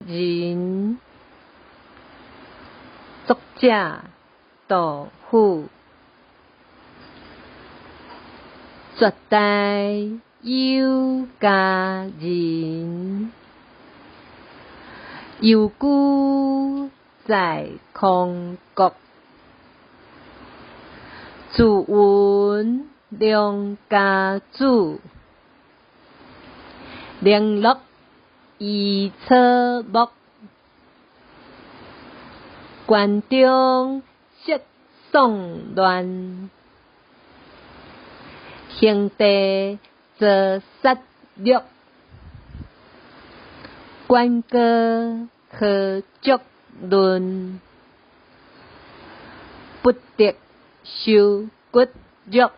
人，作者杜甫。绝代有佳人，犹居在空国。自问良家主，零落伊草木。关中色丧乱，兄弟做杀戮。关歌可足论，不得受骨肉。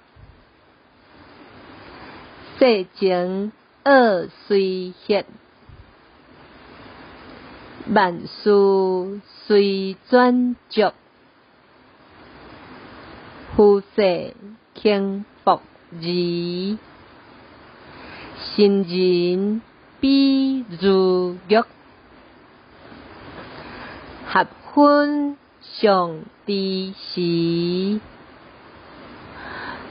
世情恶随血，万事随转折。夫世轻薄夷，新人比如玉。合婚上知时，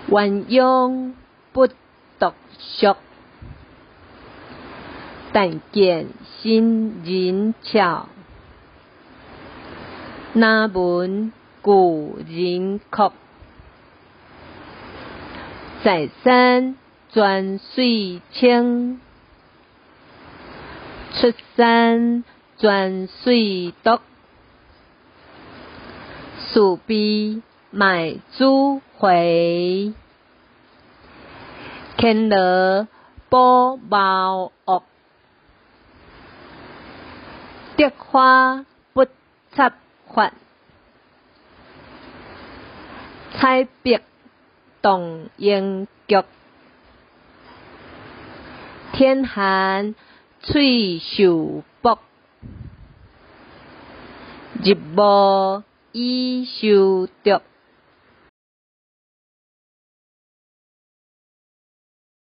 鸳鸯不独宿。但见新人俏，哪闻故人哭。在山泉水清，出山泉水毒。树边卖煮回，牵罗保茅屋。竹花不插发，彩笔动英菊。天寒翠袖薄，日暮衣袖毒。